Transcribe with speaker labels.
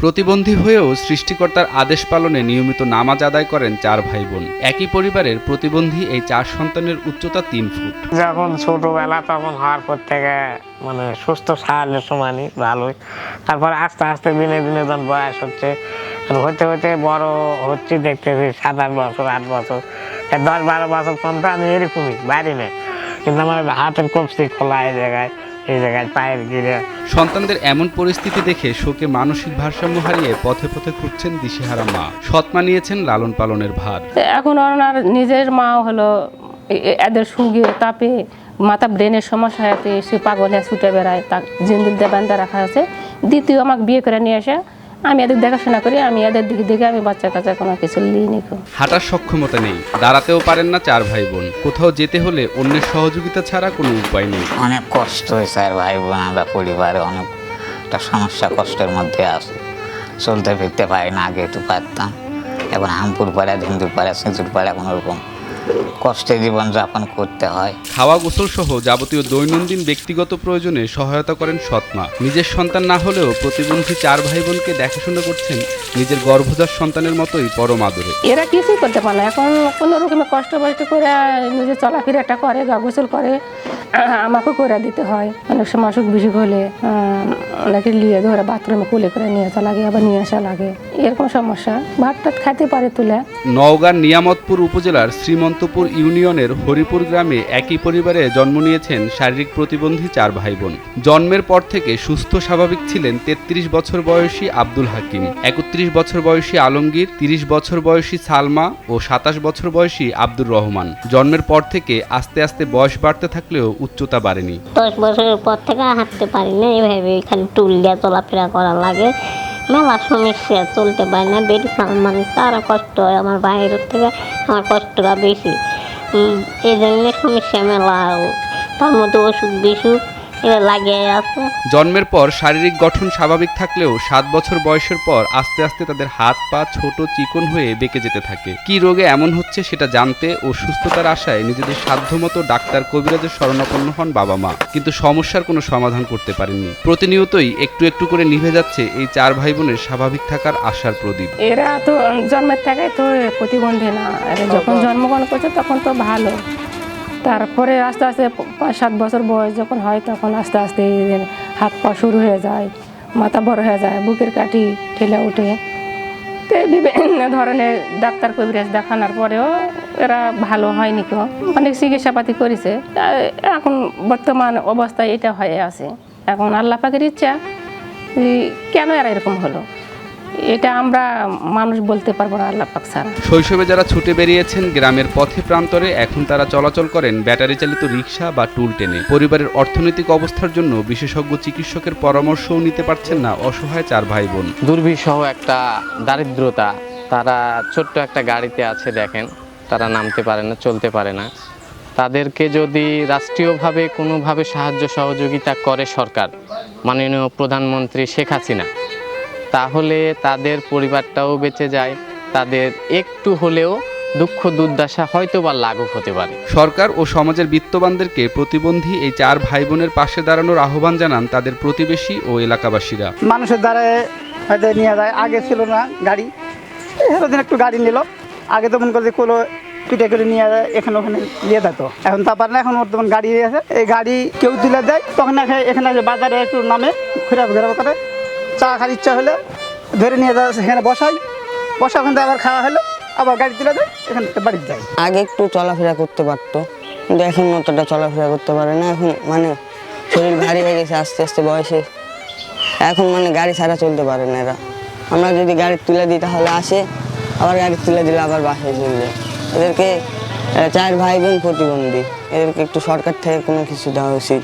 Speaker 1: প্রতিবন্ধী হয়েও সৃষ্টিকর্তার আদেশ পালনে নিয়মিত নামাজ আদায় করেন 4 ভাই বোন। একই পরিবারের প্রতিবন্ধী এই 4 সন্তানের উচ্চতা 3 ফুট।
Speaker 2: যখন ছোটবেলা তখন হওয়ার পর থেকে সুস্থ স্বাভাবিক সমানই ভালোই, তারপর আস্তে আস্তে দিনে দিনে যখন বয়স হচ্ছে হতে হতে বড় হচ্ছে, দেখতেছি 7-8 বছর 8 বছর 10-12 বছর পর্যন্ত আমি এরকমই বাইরে নেই, কিন্তু আমার হাতের কবজি খোলা এই জায়গায় পায়ের গিরে।
Speaker 1: সন্তানদের এমন পরিস্থিতি দেখে শোকে মানসিক ভারসাম্য হারিয়ে পথে পথে ঘুরছেন দিশেহারা মা। সৎমা নিয়েছেন লালন পালনের ভার।
Speaker 3: এখন ওনার নিজের মা হলো এদের সুগে তাপে মাথা ব্রেনের সমস্যা হয়েছে, সে পাগল হয়ে ছুটে বেড়ায়, তার জিন্দুল দিয়ে বান্ধা রাখা আছে। দ্বিতীয় আমাকে বিয়ে করে নিয়ে এসে আমি এদের দেখাশোনা করি, আমি এদের দিকে দেখে আমি বাচ্চা কাচ্চা কোনো কিছু লিইনি।
Speaker 1: হাঁটার সক্ষমতা নেই, দাঁড়াতেও পারেন না 4 ভাই বোন। কোথাও যেতে হলে অন্যের সহযোগিতা ছাড়া কোনো উপায় নেই।
Speaker 4: অনেক কষ্ট হয়েছে আর ভাই বোন আমরা পরিবারে অনেকটা সমস্যা কষ্টের মধ্যে আছে। চলতে ফিরতে পারি না, আগে একটু পারতাম, এখন হামপুর পাড়া ঝিন্দুর পাড়া সিঁচুর পাড়া কোনোরকম কষ্টে জীবনযাপন করতে হয়।
Speaker 1: খাওয়া গোসল সহ যাবতীয় দৈনন্দিন ব্যক্তিগত প্রয়োজনে সহায়তা করেন সৎমা। নিজের সন্তান না হলেও প্রতিবন্ধী 4 ভাই বোনকে দেখাশোনা করছেন নিজের গর্ভজাত সন্তানের মতোই পরম আদরে।
Speaker 3: এরা কিছুই করতে পারে না, এখন কোনো রকমের কষ্ট করে নিজে চলাফেরাটা করে, গা গোসল করে, আমাকেও করে দিতে হয়। অনেক সময় অসুখ বিসুখ হলে অনেকে নিয়ে ধরে বাথরুমে কোলে করে নিয়ে আসা লাগে, আবার নিয়ে আসা লাগে, এরকম সমস্যা। ভাত টাত খাইতে পারে তুলে।
Speaker 1: নওগাঁর নিয়ামতপুর উপজেলার শ্রীমন্তপুর ইউনিয়নের হরিপুর গ্রামে একই পরিবারে জন্ম নিয়েছেন শারীরিক প্রতিবন্ধী 4 ভাই বোন। জন্মের পর থেকে সুস্থ স্বাভাবিক ছিলেন 33 বছর বয়সী আব্দুল হাকিম, 31 বছর বয়সী আলমগীর, 30 বছর বয়সী সালমা ও 27 বছর বয়সী আব্দুর রহমান। জন্মের পর থেকে আস্তে আস্তে বয়স বাড়তে থাকলেও উচ্চতা বাড়েনি।
Speaker 5: 10 বছরের পর থেকে হাঁটতে পারি না, এইভাবে খালি টুল দিয়ে চলাফেরা করা লাগে। মেলা সমস্যা, চলতে পারি না, বেটি মানে তারা কষ্ট হয়, আমার বাইরের থেকে আমার কষ্টটা বেশি। এই জন্য সমস্যা মেলা, তার মধ্যে অসুখ বিসুখ এটা লাগিয়ে আছে।
Speaker 1: জন্মের পর শারীরিক গঠন স্বাভাবিক থাকলেও 7 বছর বয়সের পর আস্তে আস্তে তাদের হাত পা ছোট চিকন হয়ে বেঁকে যেতে থাকে। কি রোগে এমন হচ্ছে সেটা জানতে ও সুস্থতার আশায় নিজেদের সাধ্যমতো ডাক্তার কবিরাজের শরণাপন্ন হন বাবা মা, কিন্তু সমস্যার কোনো সমাধান করতে পারেননি। প্রতিনিয়তই একটু একটু করে নিভে যাচ্ছে এই 4 ভাই বোনের স্বাভাবিক থাকার আশার প্রদীপ।
Speaker 3: এরা তো জন্মের থেকে তো প্রতিবন্ধী না, এরা যখন জন্মগ্রহণ করছে তখন তো ভালো, তারপরে আস্তে আস্তে 5-7 বছর বয়স যখন হয় তখন আস্তে আস্তে হাত পা শুরু হয়ে যায়, মাথা বড় হয়ে যায়, বুকের কাঠি ঠেলে ওঠে। তো বিভিন্ন ধরনের ডাক্তার কবিরাজ দেখানোর পরেও এরা ভালো হয়নি, কেউ অনেক চিকিৎসাপাতি করেছে। এখন বর্তমান অবস্থায় এটা হয়ে আছে। এখন আল্লাহ পাকের ইচ্ছা, কেন এরা এরকম হলো এটা আমরা মানুষ বলতে পারবো না, আল্লাহ পাক ছাড়া।
Speaker 1: শৈশবে যারা ছুটে বেরিয়েছেন গ্রামের পথে প্রান্তরে, এখন তারা চলাচল করেন ব্যাটারি চালিত রিক্সা বা টুল টেনে। পরিবারের অর্থনৈতিক অবস্থার জন্য বিশেষজ্ঞ চিকিৎসকের পরামর্শও নিতে পারছেন না অসহায় 4 ভাই বোন।
Speaker 6: দুর্বিষহ একটা দারিদ্রতা, তারা ছোট্ট একটা গাড়িতে আছে, দেখেন তারা নামতে পারে না, চলতে পারে না। তাদেরকে যদি রাষ্ট্রীয়ভাবে কোনোভাবে সাহায্য সহযোগিতা করে সরকার, মাননীয় প্রধানমন্ত্রী শেখ হাসিনা, তাহলে তাদের পরিবারটাও বেঁচে যায়, তাদের একটু হলেও দুঃখ দুর্দশা হয়তো বা লাঘব হতে পারে।
Speaker 1: সরকার ও সমাজের বিত্তবানদেরকে প্রতিবন্ধী এই 4 ভাই বোনের পাশে দাঁড়ানোর আহ্বান জানান তাদের প্রতিবেশী ও এলাকাবাসীরা।
Speaker 7: মানুষের দ্বারা হয়তো নিয়ে যায়, আগে ছিল না গাড়ি, এরদিন একটু গাড়ি নিল, আগে তো মনে করছে কোনো পিঠে করে নিয়ে যায়, এখানে ওখানে নিয়ে যেত, এখন তা পারে না, এখন বর্তমান গাড়ি আছে, এই গাড়ি কেউ তুলে দেয়, তখন এখানে বাজারে একটু নামে ঘোরাফেরা করে, চা খাওয়ার ইচ্ছা হলে ধরে নিয়ে যায়, সেখানে বসা ওখান থেকে আবার খাওয়া হলো, আবার গাড়ি তুলে দেয়, এখান থেকে বাড়িতে যায়।
Speaker 8: আগে একটু চলাফেরা করতে পারতো, কিন্তু এখন অতটা চলাফেরা করতে পারে না। এখন শরীর ভারী হয়ে গেছে আস্তে আস্তে বয়সে, এখন গাড়ি ছাড়া চলতে পারে না এরা। আমরা যদি গাড়ি তুলে দিই তাহলে আসে, আবার গাড়ি তুলে দিলে আবার বাসায় চলে যায়। এদেরকে 4 ভাই বোন প্রতিবন্ধী, এদেরকে একটু সরকার থেকে কোনো কিছু দেওয়া উচিত।